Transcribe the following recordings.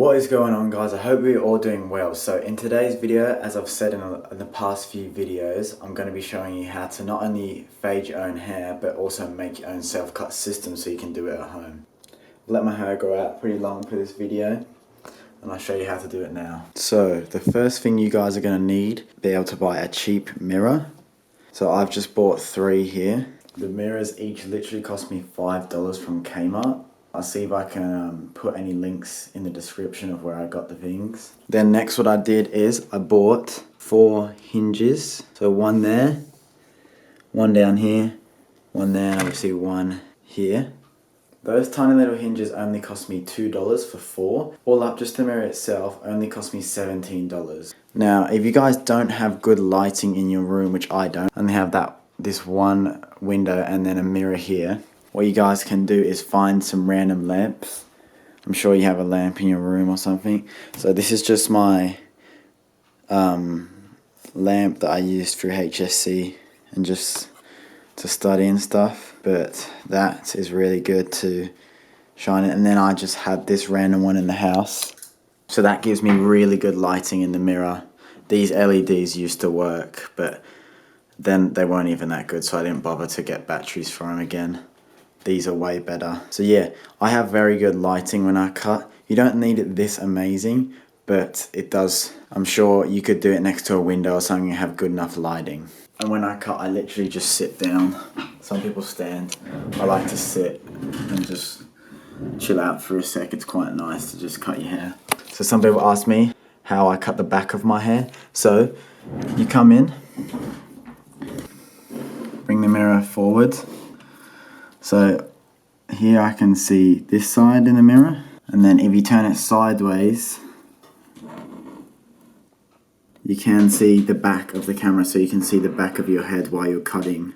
What is going on, guys? I hope you're all doing well. So in today's video, as I've said in the past few videos, I'm going to be showing you how to not only fade your own hair but also make your own self-cut system so you can do it at home. Let my hair grow out pretty long for this video and I'll show you how to do it now. So the first thing you guys are going to need, be able to buy a cheap mirror. So I've just bought 3 here. The mirrors each literally cost me $5 from Kmart. I'll see if I can put any links in the description of where I got the things. Then next what I did is I bought 4 hinges. So 1 there, 1 down here, 1 there, and obviously 1 here. Those tiny little hinges only cost me $2 for 4. All up, just the mirror itself only cost me $17. Now, if you guys don't have good lighting in your room, which I don't, only have this one window and then a mirror here, what you guys can do is find some random lamps. I'm sure you have a lamp in your room or something. So this is just my lamp that I used through HSC and just to study and stuff. But that is really good to shine it. And then I just had this random one in the house. So that gives me really good lighting in the mirror. These LEDs used to work, but then they weren't even that good, so I didn't bother to get batteries for them again. These are way better. So yeah, I have very good lighting when I cut. You don't need it this amazing, but it does. I'm sure you could do it next to a window or something and have good enough lighting. And when I cut, I literally just sit down. Some people stand. I like to sit and just chill out for a sec. It's quite nice to just cut your hair. So some people ask me how I cut the back of my hair. So you come in, bring the mirror forward. So here I can see this side in the mirror, and then if you turn it sideways, you can see the back of the camera, so you can see the back of your head while you're cutting.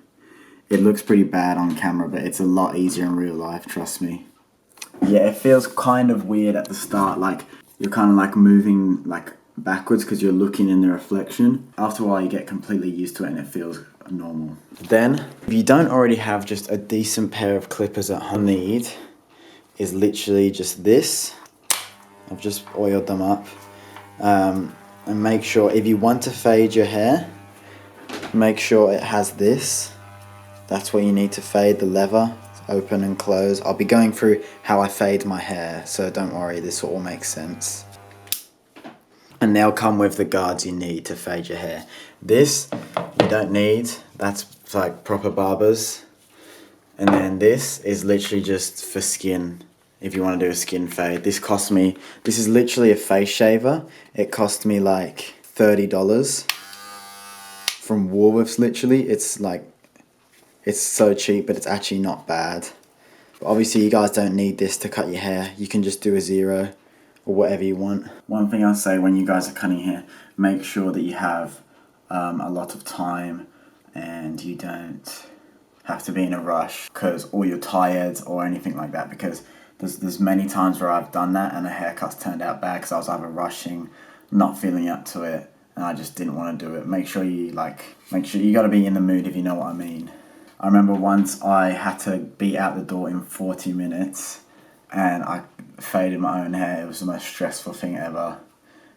It looks pretty bad on camera, but it's a lot easier in real life, trust me. Yeah, it feels kind of weird at the start, like you're kind of like moving like backwards because you're looking in the reflection. After a while you get completely used to it and it feels normal. Then, if you don't already have just a decent pair of clippers at home, need is literally just this. I've just oiled them up. And make sure, if you want to fade your hair, make sure it has this. That's what you need to fade, the lever. Open and close. I'll be going through how I fade my hair, so don't worry, this will all make sense. And they'll come with the guards you need to fade your hair. This you don't need, that's like proper barbers. And then this is literally just for skin, if you want to do a skin fade. This is literally a face shaver. It cost me like $30 from Woolworths, literally. It's so cheap, but it's actually not bad. But obviously you guys don't need this to cut your hair. You can just do a 0 or whatever you want. One thing I'll say when you guys are cutting hair, make sure that you have a lot of time and you don't have to be in a rush or you're tired or anything like that, because there's many times where I've done that and the haircuts turned out bad because I was either rushing, not feeling up to it, and I just didn't want to do it. Make sure you gotta be in the mood, if you know what I mean. I remember once I had to be out the door in 40 minutes and I faded my own hair. It was the most stressful thing ever.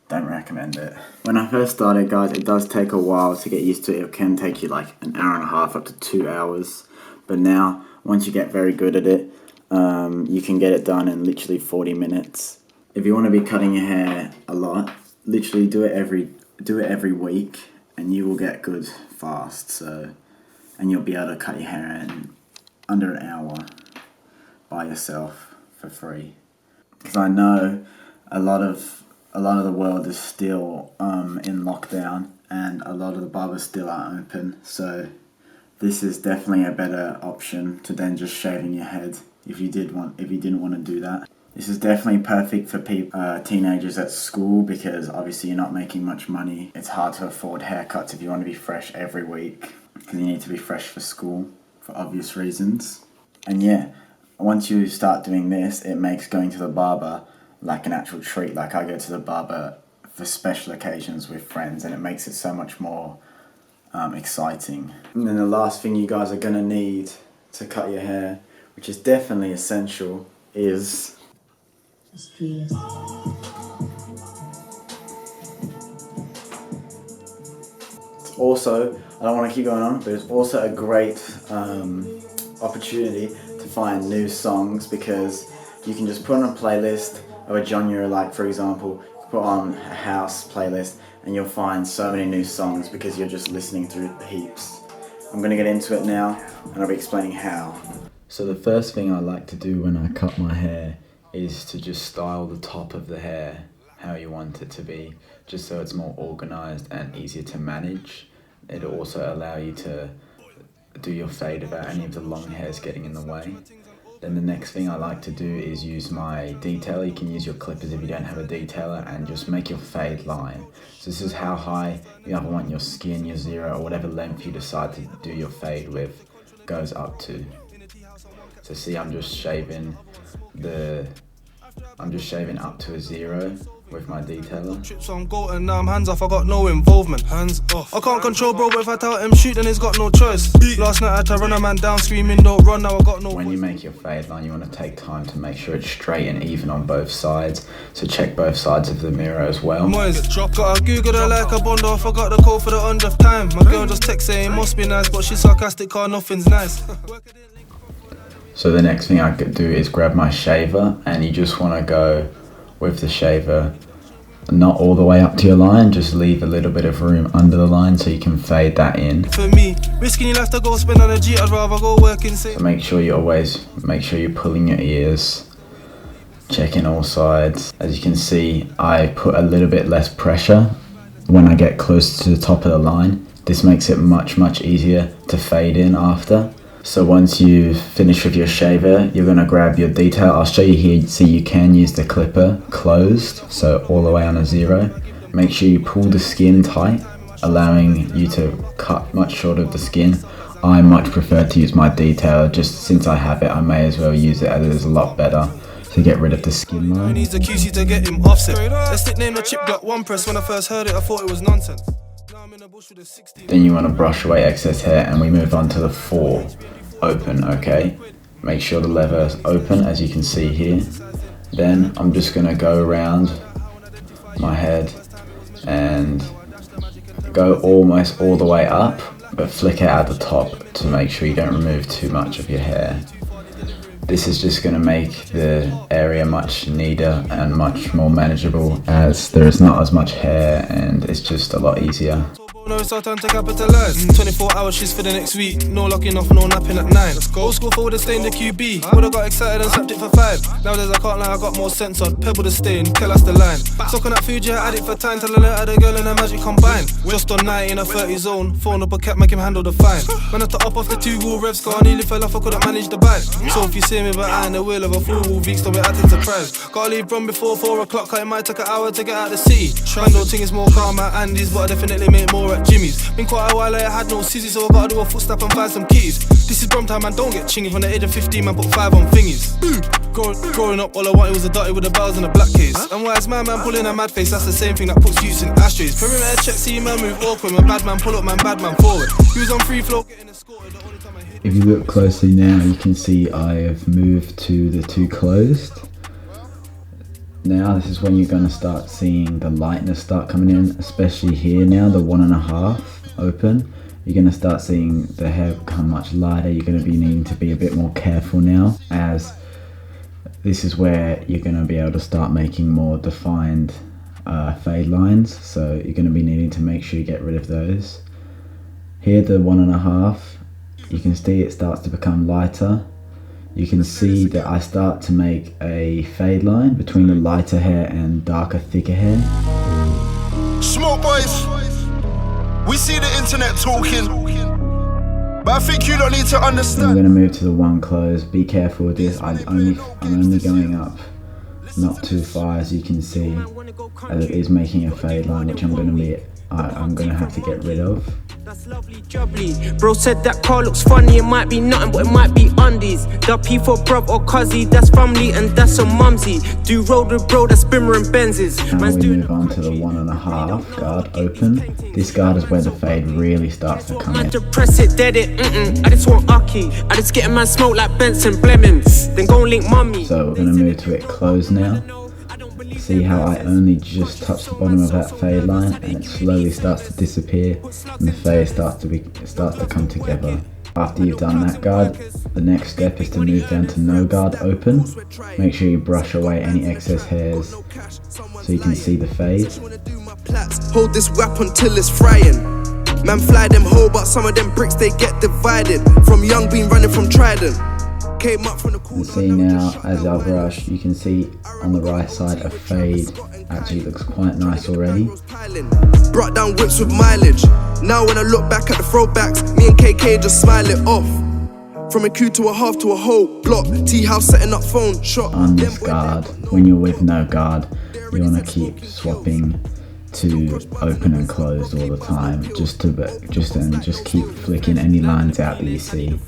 Don't recommend it. When I first started, guys, it does take a while to get used to it. It can take you like an hour and a half up to 2 hours. But now, once you get very good at it, you can get it done in literally 40 minutes. If you want to be cutting your hair a lot, literally do it every week and you will get good fast. And you'll be able to cut your hair in under an hour by yourself for free. Because I know a lot of the world is still in lockdown and a lot of the barbers still aren't open. So this is definitely a better option to then just shaving your head if you didn't want to do that. This is definitely perfect for teenagers at school, because obviously you're not making much money. It's hard to afford haircuts if you want to be fresh every week, because you need to be fresh for school for obvious reasons. And yeah, once you start doing this, it makes going to the barber like an actual treat. Like I go to the barber for special occasions with friends and it makes it so much more exciting. And then the last thing you guys are going to need to cut your hair, which is definitely essential, is Just Also, I don't want to keep going on, but it's also a great opportunity to find new songs, because you can just put on a playlist of a genre, like for example, put on a house playlist and you'll find so many new songs because you're just listening through heaps. I'm going to get into it now and I'll be explaining how. So the first thing I like to do when I cut my hair is to just style the top of the hair how you want it to be, just so it's more organized and easier to manage. It'll also allow you to do your fade without any of the long hairs getting in the way. Then the next thing I like to do is use my detailer. You can use your clippers if you don't have a detailer, and just make your fade line. So this is how high you either want your skin, your zero, or whatever length you decide to do your fade with goes up to. So see, I'm just shaving up to a 0 with my detailer. Trips on goat and now I'm hands off, I got no involvement. Hands off. I can't control bro, but if I tell him shoot then he's got no choice. Last night I had to run a man down screaming don't run, now I got no. When you make your fade line, you want to take time to make sure it's straight and even on both sides. So check both sides of the mirror as well. Got a Google her like a bond off, I got the code for the 100th time. My girl just text saying must be nice, but she's sarcastic, car nothing's nice. So the next thing I could do is grab my shaver, and you just want to go with the shaver not all the way up to your line, just leave a little bit of room under the line so you can fade that in. For me, risking you'll have to go spend on a G, I'd rather go working safe. So make sure you're pulling your ears, checking all sides. As you can see, I put a little bit less pressure when I get close to the top of the line. This makes it much easier to fade in after. So once you've finished with your shaver, you're going to grab your detail. I'll show you here, see you can use the clipper closed, so all the way on a 0. Make sure you pull the skin tight, allowing you to cut much shorter of the skin. I much prefer to use my detailer, just since I have it I may as well use it, as it is a lot better to get rid of the skin line. Needs a QC to get him offset. Let's nickname the chip got one press. When I first heard it I thought it was nonsense. Then you want to brush away excess hair, and we move on to the 4 open. Okay, make sure the lever is open, as you can see here. Then I'm just going to go around my head and go almost all the way up, but flick it at the top to make sure you don't remove too much of your hair. This is just going to make the area much neater and much more manageable, as there is not as much hair and it's just a lot easier. No, it's our time to capitalize. 24 hours shifts for the next week. No locking off, no napping at 9. Let's go. Old school forward to stay in the QB. Would've got excited and slapped it for 5. Nowadays I can't lie, I got more sense on. Pebble the stain, tell us the line. Sucking that food, yeah, addict for time. Tell her the girl and the magic combine. Just on 90 in a 30 zone. Phone up a cap, make him handle the fine. Man had to up off the 2-wheel revs, car nearly fell off, I couldn't manage the bike. So if you see me behind the wheel of a 4-wheel Veeks, don't be acting surprised. Gotta leave from before 4 o'clock, it might take an hour to get out the city. Man don't think it's more calm at Andy's, but I definitely make more at Jimmy's. Been quite a while, I had no scissors, so I gotta do a footstep and find some keys. This is Brom time, man, don't get chingy. From the age of 15, man, put 5 on thingies. Growing up, all I wanted was a dirty with the bells and a black case. And why is my man pulling a mad face? That's the same thing that puts youths in ashtrays. Perimeter check, see man move awkward. My bad man pull up, man, bad man forward. He was on free flow, getting escorted. The only time I hit. If you look closely now, you can see I have moved to the 2 closed. Now this is when you're going to start seeing the lightness start coming in, especially here now, the 1.5 open. You're going to start seeing the hair become much lighter. You're going to be needing to be a bit more careful now, as this is where you're going to be able to start making more defined fade lines. So you're going to be needing to make sure you get rid of those. Here, the 1.5, you can see it starts to become lighter. You can see that I start to make a fade line between the lighter hair and darker, thicker hair. Smoke boys, we see the internet talking, but I think you don't need to understand. I'm going to move to the 1 close. Be careful with this. I'm only going up, not too far, as you can see, as it is making a fade line, which I'm going to have to get rid of. That's lovely, jubbly. Bro said that car looks funny, it might be nothing, but it might be undies. Duppy for bruv or cuzzy, that's family and that's a mumsy. Do road with bro, that's Bimmer and Benz's. Now we move on to the 1.5 guard open. This guard is where the fade really starts to come in. To press it, dead it, I just want Aki. I just get a man smoke like Benson Blemmings. Then go and link mummy. So we're going to move to it closed now. See how I only just touch the bottom of that fade line and it slowly starts to disappear and the fade starts to come together. After you've done that guard, the next step is to move down to no guard open. Make sure you brush away any excess hairs so you can see the fade. Hold this weapon till it's frying. Man fly them whole, but some of them bricks they get divided. From young been running from Trident. Came up from the And see now, as I brush, you can see on the right side a fade actually looks quite nice already. Brought down whips with mileage. Now when I look back at the throwbacks, me and KK just smile it off. From a Q to a half to a whole block. T-house setting up phone shot. On this guard, when you're with no guard, you want to keep swapping to open and closed all the time, just keep flicking any lines out that you see.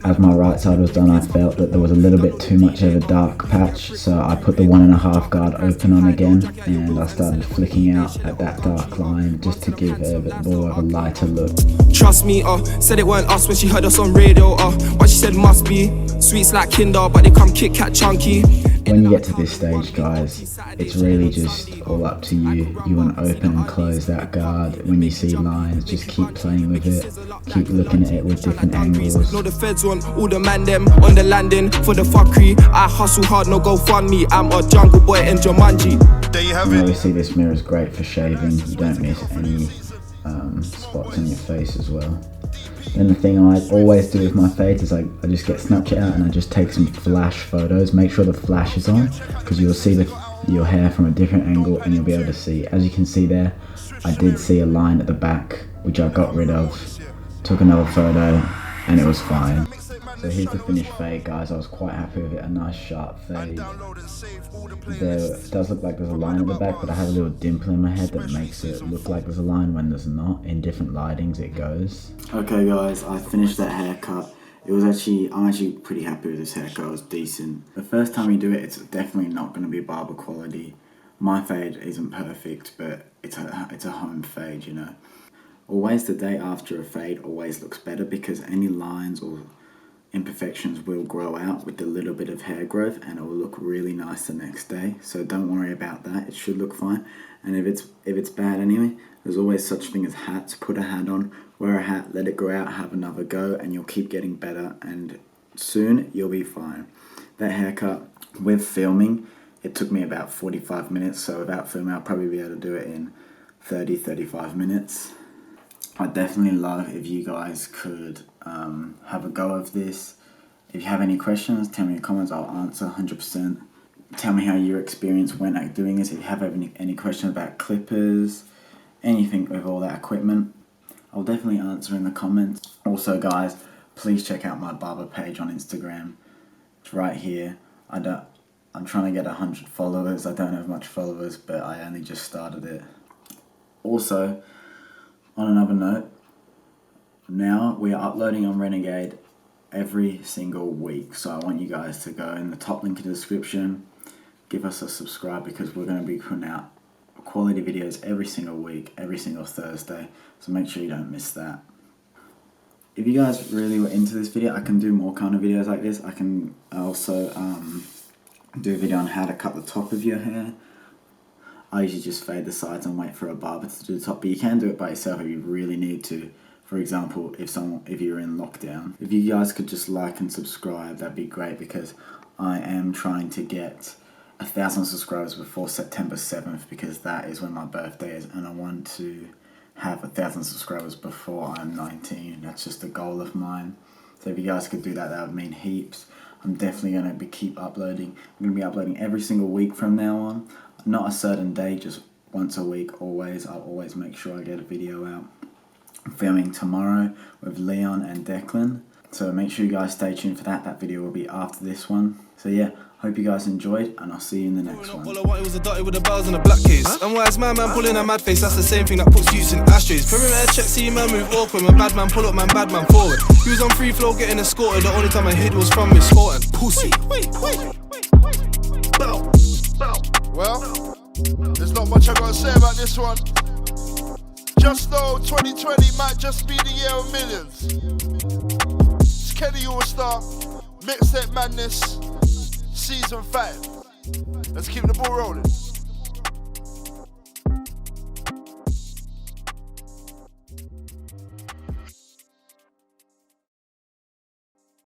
As my right side was done, I felt that there was a little bit too much of a dark patch, so I put the 1.5 guard open on again and I started flicking out at that dark line just to give it a bit more of a lighter look. Trust me, said it weren't us when she heard us on radio, what she said must be sweets like Kinder, but they come Kit Kat chunky. When you get to this stage, guys, it's really just all up to you. You want to open and close that guard. When you see lines, just keep playing with it. Keep looking at it with different angles. Know the feds want all the man them on the landing for the fuckery. I hustle hard, no GoFundMe. I'm a jungle boy in Jumanji. There you have And it. obviously this mirror is great for shaving. You don't miss any spots on your face as well. Then the thing I always do with my fades is I just get Snapchat out and I just take some flash photos. Make sure the flash is on because you'll see your hair from a different angle and you'll be able to see. As you can see there, I did see a line at the back which I got rid of. Took another photo and it was fine. So here's the finished fade, guys. I was quite happy with it. A nice sharp fade. There does look like there's a line at the back, but I have a little dimple in my head that makes it look like there's a line when there's not. In different lightings it goes. Okay guys, I finished that haircut. I'm actually pretty happy with this haircut. It was decent. The first time you do it, it's definitely not going to be barber quality. My fade isn't perfect, but it's a home fade, you know. Always the day after a fade always looks better because any lines or imperfections will grow out with a little bit of hair growth and it will look really nice the next day. So don't worry about that. It should look fine. And if it's bad anyway, there's always such thing as hats. Put a hat on, wear a hat, let it grow out, have another go, and you'll keep getting better and soon you'll be fine. That haircut with filming, it took me about 45 minutes. So without filming, I'll probably be able to do it in 30-35 minutes. I'd definitely love if you guys could have a go of this. If you have any questions, tell me in the comments, I'll answer 100%. Tell me how your experience went at doing this. If you have any questions about clippers, anything with all that equipment, I'll definitely answer in the comments. Also guys, please check out my barber page on Instagram. It's right here. I'm trying to get 100 followers. I don't have much followers, but I only just started it. Also, on another note, now we are uploading on Renegade every single week. So I want you guys to go in the top link in the description, give us a subscribe because we're going to be putting out quality videos every single week, every single Thursday. So make sure you don't miss that. If you guys really were into this video, I can do more kind of videos like this. I can also do a video on how to cut the top of your hair. I usually just fade the sides and wait for a barber to do the top, but you can do it by yourself if you really need to. For example, if you're in lockdown. If you guys could just like and subscribe, that'd be great because I am trying to get 1,000 subscribers before September 7th because that is when my birthday is and I want to have 1,000 subscribers before I'm 19. That's just a goal of mine. So if you guys could do that, that would mean heaps. I'm definitely going to keep uploading. I'm going to be uploading every single week from now on. Not a certain day, just once a week, always. I'll always make sure I get a video out. I'm filming tomorrow with Leon and Declan. So make sure you guys stay tuned for that. That video will be after this one. So yeah, hope you guys enjoyed and I'll see you in the next one. All I wanted was a dirty with the bells and a black case. And why is my man pulling a mad face? That's the same thing that puts youths in ashtrays. Perimeter check, see man move awkward. My bad man pull up, man bad man forward. He was on free flow getting escorted. The only time I hid was from Miss Horton. Pussy. Well, there's not much I gotta say about this one. Just though 2020 might just be the year of millions. It's Kenny All-Star, Mixtape Madness, Season 5. Let's keep the ball rolling.